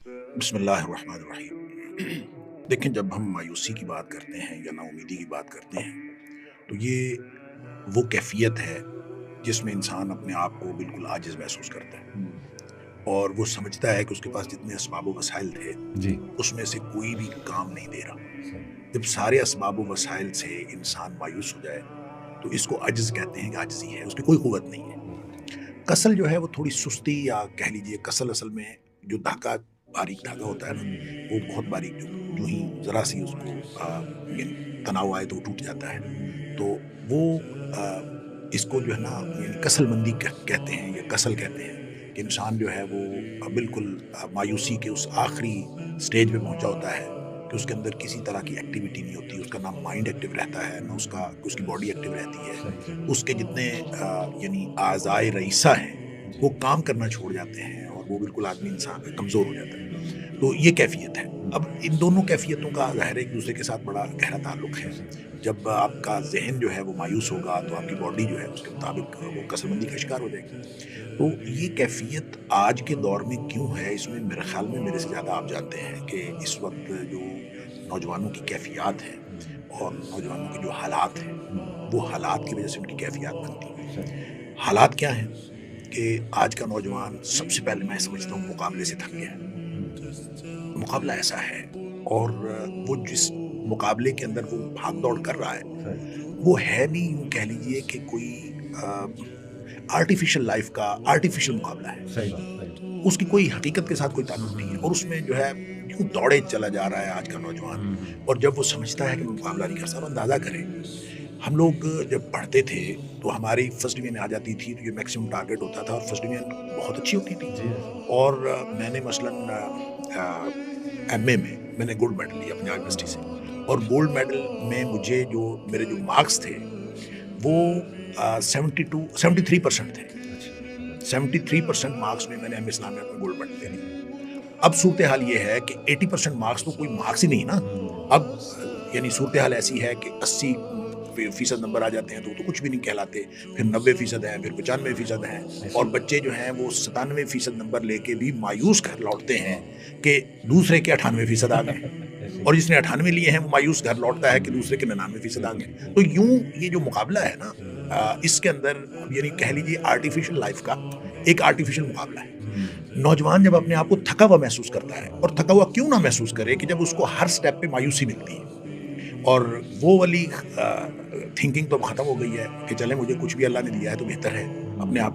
بسم اللہ الرحمن الرحیم۔ دیکھیں، جب ہم مایوسی کی بات کرتے ہیں یا نا امیدی کی بات کرتے ہیں تو یہ وہ کیفیت ہے جس میں انسان اپنے آپ کو بالکل عاجز محسوس کرتا ہے ہوں، اور وہ سمجھتا ہے کہ اس کے پاس جتنے اسباب و وسائل تھے جی، اس میں سے کوئی بھی کام نہیں دے رہا۔ صحیح، جب سارے اسباب و وسائل سے انسان مایوس ہو جائے تو اس کو عجز کہتے ہیں کہ عاجزی ہے، اس کی کوئی قوت نہیں ہے۔ کسل جو ہے وہ تھوڑی سستی، یا کہہ لیجئے کسل اصل میں جو دھاگا، باریک دھاگا ہوتا ہے نا، وہ بہت باریک، جو جو ہی ذرا سی اس کو یعنی تناؤ آئے تو وہ ٹوٹ جاتا ہے۔ تو وہ آ، اس کو جو ہے نا یعنی کسل مندی کہتے ہیں یا کسل کہتے ہیں کہ انسان جو ہے وہ بالکل مایوسی کے اس آخری سٹیج پہ پہنچا ہوتا ہے کہ اس کے اندر کسی طرح کی ایکٹیویٹی نہیں ہوتی، اس کا نہ مائنڈ ایکٹیو رہتا ہے، نہ اس کی باڈی ایکٹیو رہتی ہے۔ صحیح، اس کے جتنے یعنی اعضائے رئیسہ ہیں جی، وہ کام کرنا چھوڑ جاتے ہیں اور وہ بالکل آدمی انسان کمزور ہو جاتا ہے۔ تو یہ کیفیت ہے۔ اب ان دونوں کیفیتوں کا ظاہر ہے ایک دوسرے کے ساتھ بڑا گہرا تعلق ہے۔ صحیح، جب آپ کا ذہن جو ہے وہ مایوس ہوگا تو آپ کی باڈی جو ہے اس کے مطابق وہ کسل مندی کا شکار ہو جائے گی۔ تو یہ کیفیت آج کے دور میں کیوں ہے، اس میں میرے خیال میں میرے سے زیادہ آپ جانتے ہیں کہ اس وقت جو نوجوانوں کی کیفیات ہیں اور نوجوانوں کے جو حالات ہیں، وہ حالات کی وجہ سے ان کی کیفیات بنتی ہیں۔ صحیح، حالات کیا ہیں کہ آج کا نوجوان سب سے پہلے میں سمجھتا ہوں مقابلے سے تھک گیا ہے۔ مقابلہ ایسا ہے، اور وہ جس مقابلے کے اندر وہ بھاگ دوڑ کر رہا ہے صحیح، وہ ہے بھی، یوں کہہ لیجئے کہ کوئی آرٹیفیشل لائف کا آرٹیفیشل مقابلہ ہے۔ صحیح بات، صحیح بات، اس کی کوئی حقیقت کے ساتھ کوئی تعلق نہیں ہے، اور اس میں جو ہے یوں دوڑے چلا جا رہا ہے آج کا نوجوان۔ اور جب وہ سمجھتا ہے کہ میں مقابلہ نہیں کر سکتا، اندازہ کریں ہم لوگ جب پڑھتے تھے تو ہماری فرسٹ ڈویژن آ جاتی تھی تو یہ میکسیمم ٹارگیٹ ہوتا تھا، اور فرسٹ ڈویژن بہت اچھی ہوتی تھی۔ جی، ایسا اور میں نے مثلاً ایم اے میں نے گولڈ میڈل لیا اپنی یونیورسٹی سے، اور گولڈ میڈل میں مجھے جو میرے جو مارکس تھے وہ 73% تھے۔ اچھا، 73% مارکس میں نے ایم اے اسلامیات میں گولڈ میڈل لے لیا۔ اب صورتحال یہ ہے کہ 80% مارکس تو کوئی مارکس ہی نہیں نا۔ اب یعنی صورتحال ایسی ہے کہ 80% نمبر آ جاتے ہیں تو وہ تو کچھ بھی نہیں کہلاتے، پھر 90% ہیں، پھر 95% ہیں، ایسی اور بچے جو ہیں وہ 97% نمبر لے کے بھی مایوس گھر لوٹتے ہیں کہ دوسرے کے 98% آ گئے، ایسی اور جس نے 98 لیے ہیں وہ مایوس گھر لوٹتا ہے کہ دوسرے کے 99% آ گئے۔ صحیح، تو یوں یہ جو مقابلہ ہے نا، اس کے اندر یعنی کہہ لیجیے آرٹیفیشل لائف کا ایک آرٹیفیشل مقابلہ ہے۔ نوجوان جب اپنے آپ کو تھکا ہوا محسوس کرتا ہے، اور تھکا ہوا کیوں نہ محسوس کرے کہ جب اس کو ہر سٹیپ پہ مایوسی ملتی ہے، اور وہ والی تھنکنگ تو اب ختم ہو گئی ہے کہ چلیں مجھے کچھ بھی اللہ نے دیا ہے تو بہتر ہے، اپنے آپ